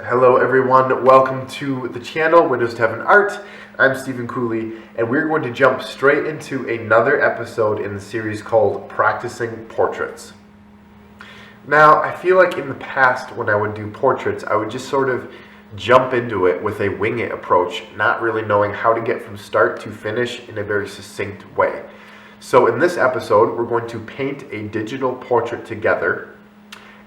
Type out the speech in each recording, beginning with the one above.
Hello everyone, welcome to the channel Windows to Heaven Art. I'm Stephen Cooley, and we're going to jump straight into another episode in the series called Practicing Portraits. Now, I feel like in the past when I would do portraits, I would just sort of jump into it with a wing it approach, not really knowing how to get from start to finish in a very succinct way. So in this episode, we're going to paint a digital portrait together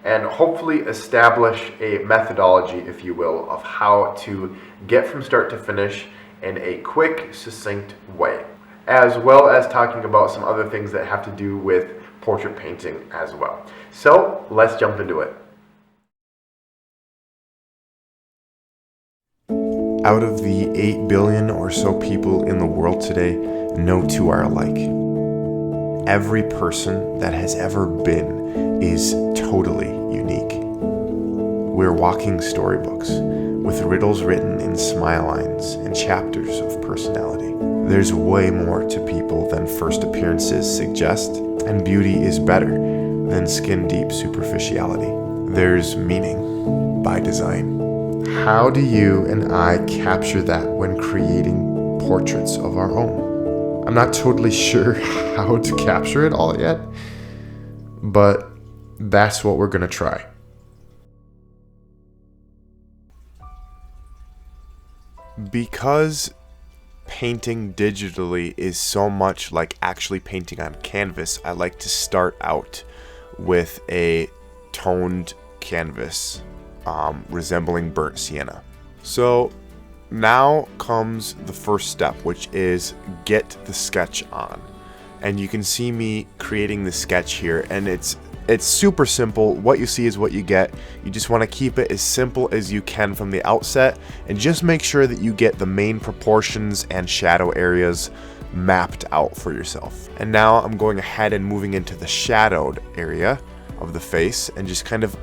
and hopefully establish a methodology, if you will, of how to get from start to finish in a quick, succinct way, as well as talking about some other things that have to do with portrait painting as well. So let's jump into it. Out of the 8 billion or so people in the world today, no two are alike. Every person that has ever been is totally unique. We're walking storybooks with riddles written in smile lines and chapters of personality. There's way more to people than first appearances suggest, and beauty is better than skin-deep superficiality. There's meaning by design. How do you and I capture that when creating portraits of our own? I'm not totally sure how to capture it all yet, but that's what we're going to try. Because painting digitally is so much like actually painting on canvas, I like to start out with a toned canvas resembling burnt sienna. So now comes the first step, which is get the sketch on. And you can see me creating the sketch here, and it's super simple. What you see is what you get. You just want to keep it as simple as you can from the outset, and just make sure that you get the main proportions and shadow areas mapped out for yourself. And now I'm going ahead and moving into the shadowed area of the face, and just kind of,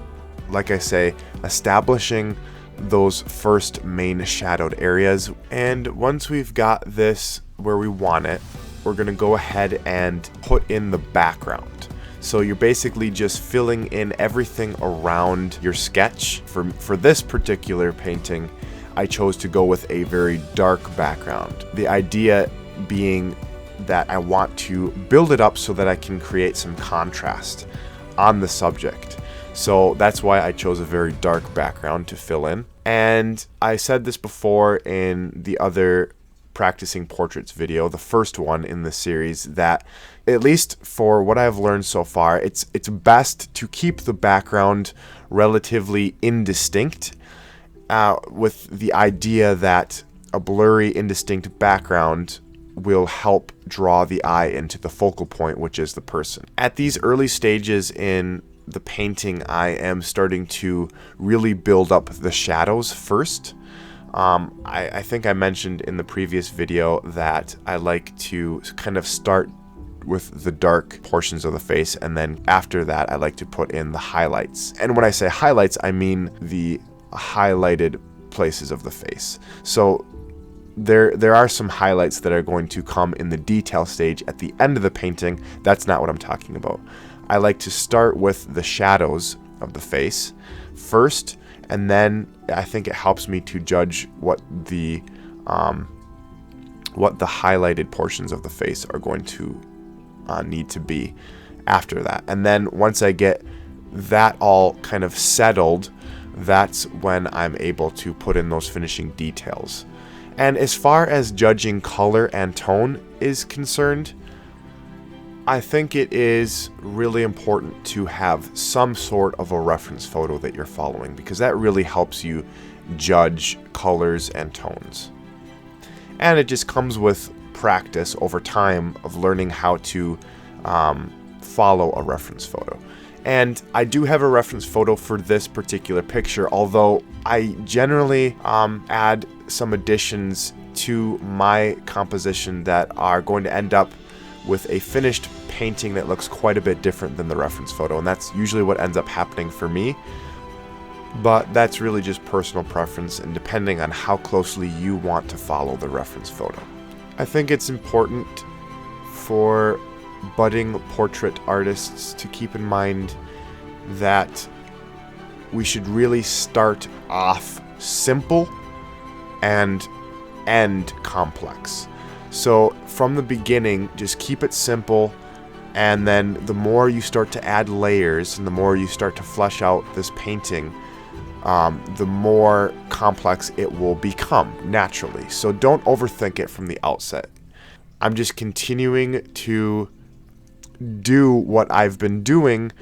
like I say, establishing those first main shadowed areas. And once we've got this where we want it, we're going to go ahead and put in the background. So you're basically just filling in everything around your sketch. For this particular painting, I chose to go with a very dark background. The idea being that I want to build it up so that I can create some contrast on the subject. So that's why I chose a very dark background to fill in. And I said this before in the other practicing portraits video, the first one in the series, that at least for what I've learned so far, it's best to keep the background relatively indistinct, with the idea that a blurry, indistinct background will help draw the eye into the focal point, which is the person. At these early stages in the painting, I am starting to really build up the shadows first. I think I mentioned in the previous video that I like to kind of start with the dark portions of the face, and then after that I like to put in the highlights. And when I say highlights, I mean the highlighted places of the face. So there are some highlights that are going to come in the detail stage at the end of the painting. That's not what I'm talking about. I like to start with the shadows of the face first, and then I think it helps me to judge what the highlighted portions of the face are going to need to be after that. And then once I get that all kind of settled, that's when I'm able to put in those finishing details. And as far as judging color and tone is concerned, I think it is really important to have some sort of a reference photo that you're following, because that really helps you judge colors and tones. And it just comes with practice over time of learning how to follow a reference photo. And I do have a reference photo for this particular picture, although I generally add some additions to my composition that are going to end up with a finished painting that looks quite a bit different than the reference photo, and that's usually what ends up happening for me. But that's really just personal preference, and depending on how closely you want to follow the reference photo. I think it's important for budding portrait artists to keep in mind that we should really start off simple and end complex. So from the beginning, just keep it simple, and then the more you start to add layers and the more you start to flesh out this painting, the more complex it will become naturally. So don't overthink it from the outset. I'm just continuing to do what I've been doing.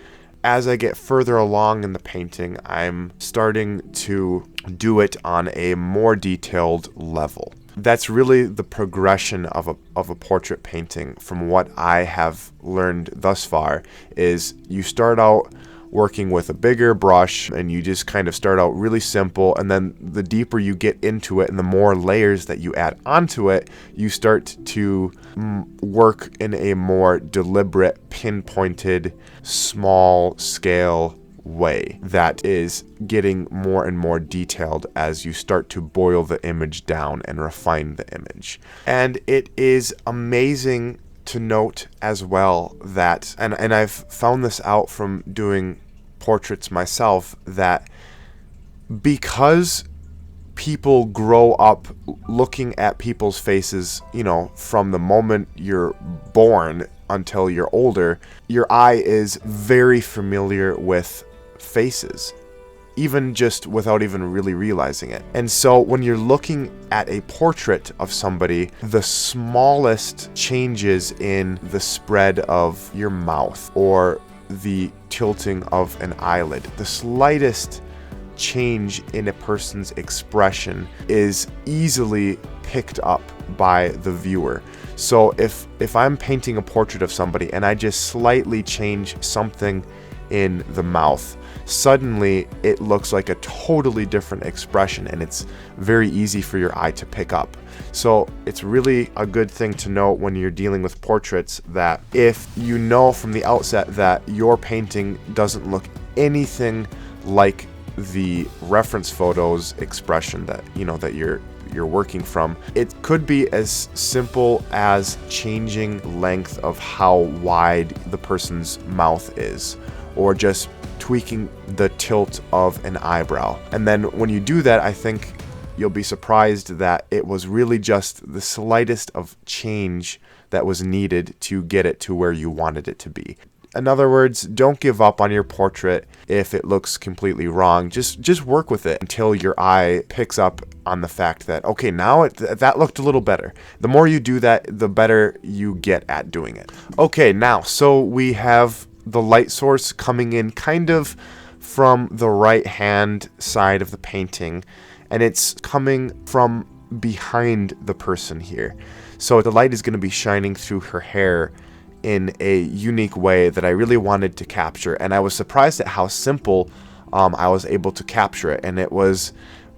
As I get further along in the painting, I'm starting to do it on a more detailed level. That's really the progression of a portrait painting from what I have learned thus far. Is you start out working with a bigger brush and you just kind of start out really simple, and then the deeper you get into it and the more layers that you add onto it, you start to work in a more deliberate, pinpointed, small scale way that is getting more and more detailed as you start to boil the image down and refine the image. And it is amazing to note as well that, and I've found this out from doing portraits myself, that because people grow up looking at people's faces, you know, from the moment you're born until you're older, your eye is very familiar with faces, even just without even really realizing it. And so when you're looking at a portrait of somebody, the smallest changes in the spread of your mouth or the tilting of an eyelid, the slightest change in a person's expression is easily picked up by the viewer. So if I'm painting a portrait of somebody and I just slightly change something in the mouth, suddenly it looks like a totally different expression, and it's very easy for your eye to pick up. So it's really a good thing to know when you're dealing with portraits, that if you know from the outset that your painting doesn't look anything like the reference photo's expression that you're working from, it could be as simple as changing length of how wide the person's mouth is, or just tweaking the tilt of an eyebrow. And then when you do that, I think you'll be surprised that it was really just the slightest of change that was needed to get it to where you wanted it to be. In other words, don't give up on your portrait if it looks completely wrong. Just work with it until your eye picks up on the fact that, okay, now that looked a little better. The more you do that, the better you get at doing it. Okay, now, so we have the light source coming in kind of from the right hand side of the painting, and it's coming from behind the person here. So the light is going to be shining through her hair in a unique way that I really wanted to capture, and I was surprised at how simple I was able to capture it. And it was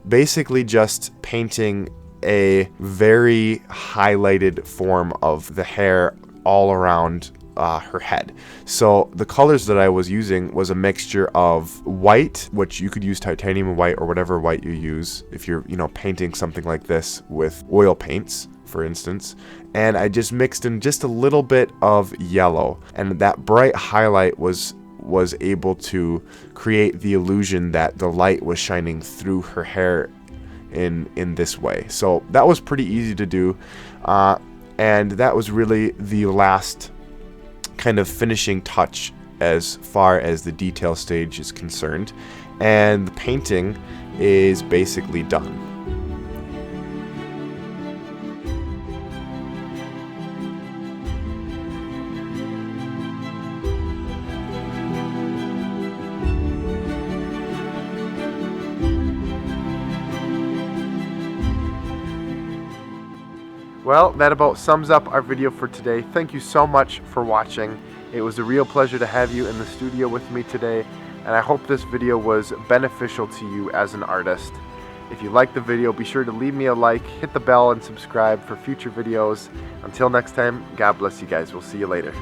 basically just painting a very highlighted form of the hair all around her head. So the colors that I was using was a mixture of white, which you could use titanium white or whatever white you use if you're painting something like this with oil paints, for instance. And I just mixed in just a little bit of yellow, and that bright highlight was able to create the illusion that the light was shining through her hair in this way. So that was pretty easy to do, and that was really the last kind of finishing touch as far as the detail stage is concerned, and the painting is basically done. Well, that about sums up our video for today. Thank you so much for watching. It was a real pleasure to have you in the studio with me today, and I hope this video was beneficial to you as an artist. If you liked the video, be sure to leave me a like, hit the bell, and subscribe for future videos. Until next time, God bless you guys. We'll see you later.